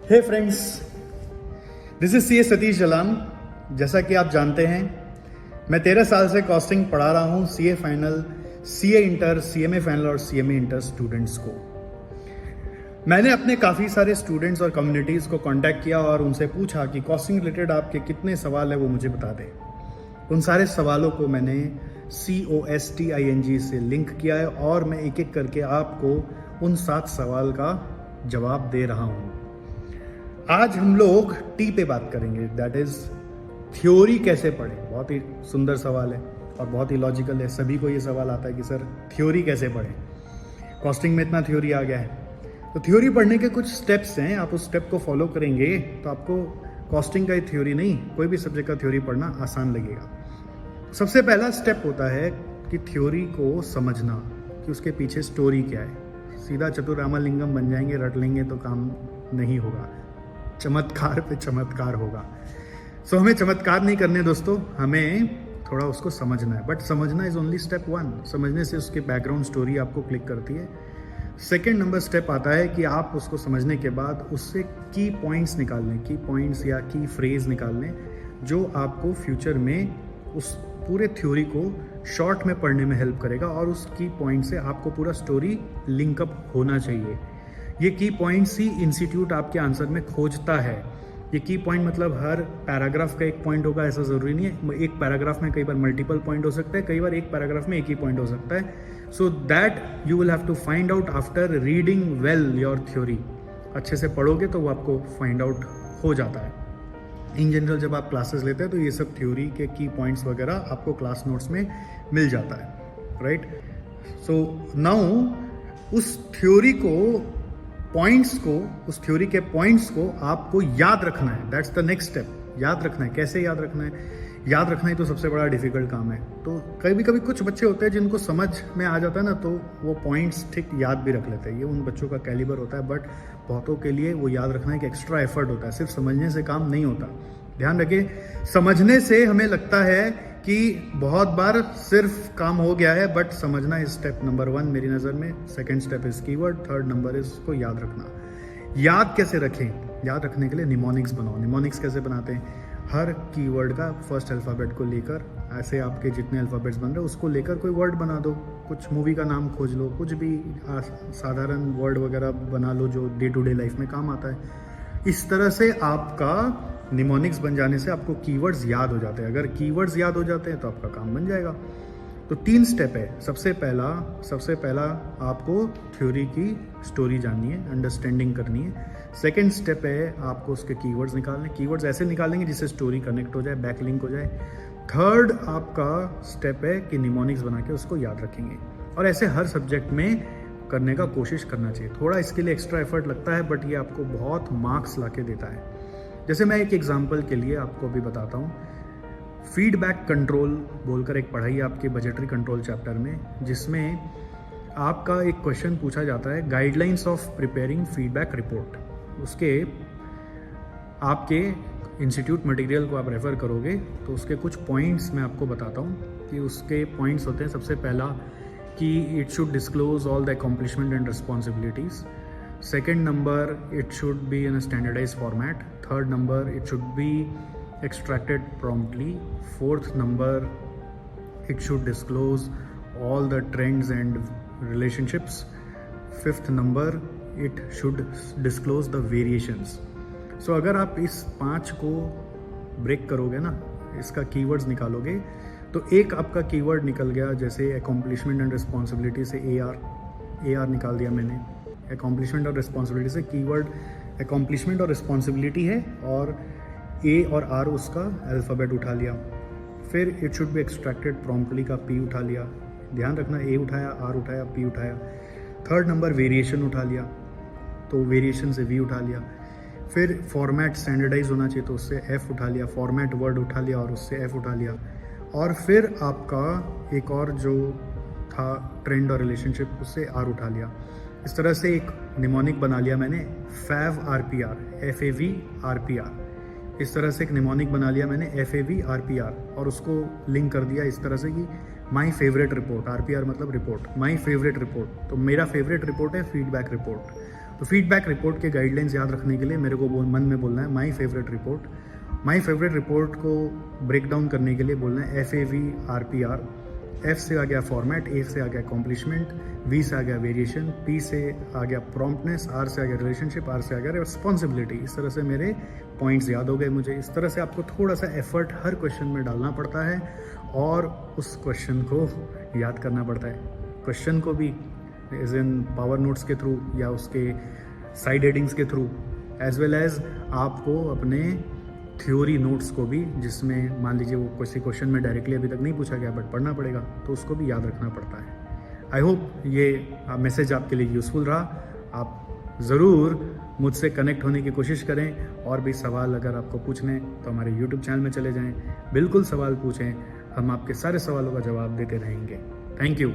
Hey friends, this is C A Satish Jalan. जैसा कि आप जानते हैं, मैं 13 साल से कॉस्टिंग पढ़ा रहा हूँ C A final, C A inter, C M A final और C M A inter students को। मैंने अपने काफ़ी सारे स्टूडेंट्स और कम्युनिटीज़ को कांटेक्ट किया और उनसे पूछा कि कॉस्टिंग रिलेटेड आपके कितने सवाल है वो मुझे बता दें। उन सारे सवालों को मैंने COSTING से लिंक किया है और मैं एक एक करके आपको उन 7 सवाल का जवाब दे रहा हूँ। आज हम लोग टी पे बात करेंगे, दैट इज थ्योरी कैसे पढ़े। बहुत ही सुंदर सवाल है और बहुत ही लॉजिकल है। सभी को ये सवाल आता है कि सर थ्योरी कैसे पढ़े, कॉस्टिंग में इतना थ्योरी आ गया है। तो थ्योरी पढ़ने के कुछ स्टेप्स हैं, आप उस स्टेप को फॉलो करेंगे तो आपको कॉस्टिंग का ही थ्योरी नहीं, कोई भी सब्जेक्ट का थ्योरी पढ़ना आसान लगेगा। सबसे पहला स्टेप होता है कि थ्योरी को समझना कि उसके पीछे स्टोरी क्या है। सीधा चतुर रामलिंगम बन जाएंगे, रट लेंगे तो काम नहीं होगा, चमत्कार पे चमत्कार होगा। सो हमें चमत्कार नहीं करने दोस्तों, हमें थोड़ा उसको समझना है। बट समझना इज ओनली स्टेप 1। समझने से उसके बैकग्राउंड स्टोरी आपको क्लिक करती है। सेकेंड नंबर स्टेप आता है कि आप उसको समझने के बाद उससे की पॉइंट्स निकाल लें, की पॉइंट्स या की फ्रेज निकाल लें जो आपको फ्यूचर में उस पूरे थ्योरी को शॉर्ट में पढ़ने में हेल्प करेगा और उस की पॉइंट से आपको पूरा स्टोरी लिंकअप होना चाहिए। ये की पॉइंट्स ही इंस्टीट्यूट आपके आंसर में खोजता है। ये की पॉइंट मतलब हर पैराग्राफ का एक पॉइंट होगा ऐसा ज़रूरी नहीं है। एक पैराग्राफ में कई बार मल्टीपल पॉइंट हो सकता है, कई बार एक पैराग्राफ में एक ही पॉइंट हो सकता है। So that you will have to find out after reading well your theory. अच्छे से पढ़ोगे तो वो आपको फाइंड आउट हो जाता है। इन जनरल जब आप क्लासेस लेते हैं तो ये सब थ्योरी के की पॉइंट्स वगैरह आपको क्लास नोट्स में मिल जाता है, राइट। सो नाउ उस थ्योरी को, पॉइंट्स को, उस थ्योरी के पॉइंट्स को आपको याद रखना है। That's the next step. याद रखना है। कैसे याद रखना है? याद रखना ही तो सबसे बड़ा डिफिकल्ट काम है। तो कभी कभी कुछ बच्चे होते हैं जिनको समझ में आ जाता है ना, तो वो पॉइंट्स ठीक याद भी रख लेते हैं। ये उन बच्चों का कैलिबर होता है। बट बहुतों के लिए वो याद रखना एक एक्स्ट्रा एफर्ट होता है। सिर्फ समझने से काम नहीं होता। ध्यान रखिए, समझने से हमें लगता है कि बहुत बार सिर्फ काम हो गया है, बट समझना इज स्टेप नंबर 1 मेरी नज़र में। Second step is keyword, third number is उसको याद रखना। याद कैसे रखें? याद रखने के लिए निमोनिक्स बनाओ। निमोनिक्स कैसे बनाते हैं? हर कीवर्ड का फर्स्ट अल्फ़ाबेट को लेकर, ऐसे आपके जितने अल्फ़ाबेट्स बन रहे हैं उसको लेकर कोई वर्ड बना दो। कुछ मूवी का नाम खोज लो, कुछ भी साधारण वर्ड वगैरह बना लो जो डे टू डे लाइफ में काम आता है। इस तरह से आपका निमोनिक्स बन जाने से आपको कीवर्ड्स याद हो जाते हैं। अगर कीवर्ड्स याद हो जाते हैं तो आपका काम बन जाएगा। तो 3 स्टेप है। सबसे पहला आपको थ्योरी की स्टोरी जाननी है, अंडरस्टैंडिंग करनी है। सेकंड स्टेप है आपको उसके कीवर्ड्स निकालने। कीवर्ड्स ऐसे निकालेंगे जिससे स्टोरी कनेक्ट हो जाए, बैकलिंक हो जाए। थर्ड आपका स्टेप है कि निमोनिक्स बना के उसको याद रखेंगे। और ऐसे हर सब्जेक्ट में करने का कोशिश करना चाहिए। थोड़ा इसके लिए एक्स्ट्रा एफर्ट लगता है, बट ये आपको बहुत मार्क्स ला के देता है। जैसे मैं एक एग्जाम्पल के लिए आपको अभी बताता हूँ। फीडबैक कंट्रोल बोलकर एक पढ़ाई आपके बजटरी कंट्रोल चैप्टर में, जिसमें आपका एक क्वेश्चन पूछा जाता है, guidelines of preparing feedback report. उसके आपके इंस्टीट्यूट मटेरियल को आप रेफ़र करोगे तो उसके कुछ पॉइंट्स मैं आपको बताता हूँ कि उसके पॉइंट्स होते हैं। सबसे पहला कि it should disclose all the accomplishment and responsibilities. Second number, it should be in a standardize format. Third number, it should be extracted promptly. Fourth number, it should disclose all the trends and relationships. Fifth number, it should disclose the variations. So अगर आप इस 5 को break करोगे ना, इसका keywords निकालोगे, तो एक आपका कीवर्ड निकल गया जैसे अकॉम्प्लिशमेंट एंड रिस्पॉन्सिबिलिटी से AR निकाल दिया मैंने। अकॉम्प्लिशमेंट और रिस्पॉन्सिबिलिटी से कीवर्ड अकॉम्प्लिशमेंट और रिस्पॉन्सिबिलिटी है और A और R उसका अल्फ़ाबेट उठा लिया। फिर it should be extracted promptly का P उठा लिया। ध्यान रखना, A उठाया, R उठाया, P उठाया। थर्ड नंबर वेरिएशन उठा लिया, तो वेरिएशन से V उठा लिया। फिर फॉर्मेट स्टैंडर्डाइज होना चाहिए तो उससे F उठा लिया। फॉर्मेट वर्ड उठा लिया और उससे F उठा लिया। और फिर आपका एक और जो था ट्रेंड और रिलेशनशिप, उससे R उठा लिया। इस तरह से एक निमोनिक बना लिया मैंने, FAV इस तरह से एक निमोनिक बना लिया मैंने, FAV और उसको लिंक कर दिया इस तरह से कि माई फेवरेट रिपोर्ट। RPR मतलब रिपोर्ट, माई फेवरेट रिपोर्ट। तो मेरा फेवरेट रिपोर्ट है फीडबैक रिपोर्ट। तो फीडबैक रिपोर्ट के गाइडलाइंस याद रखने के लिए मेरे को मन में बोलना है माई फेवरेट रिपोर्ट को ब्रेक डाउन करने के लिए बोलना है FAVRPR। F से आ गया फॉर्मेट, A से आ गया अकॉम्प्लिशमेंट, V से आ गया वेरिएशन, P से आ गया प्रॉम्प्टनेस, R से आ गया रिलेशनशिप, R से आ गया रिस्पॉन्सिबिलिटी। इस तरह से मेरे पॉइंट्स याद हो गए मुझे। इस तरह से आपको थोड़ा सा एफर्ट हर क्वेश्चन में डालना पड़ता है और उस क्वेश्चन को याद करना पड़ता है। क्वेश्चन को भी एज इन पावर नोट्स के थ्रू या उसके साइड हेडिंग्स के थ्रू, एज वेल एज आपको अपने थ्योरी नोट्स को भी, जिसमें मान लीजिए वो किसी क्वेश्चन में डायरेक्टली अभी तक नहीं पूछा गया बट पढ़ना पड़ेगा, तो उसको भी याद रखना पड़ता है। आई होप ये मैसेज आपके लिए यूज़फुल रहा। आप ज़रूर मुझसे कनेक्ट होने की कोशिश करें और भी सवाल अगर आपको पूछने तो हमारे यूट्यूब चैनल में चले जाएं, बिल्कुल सवाल पूछें, हम आपके सारे सवालों का जवाब देते रहेंगे। Thank you.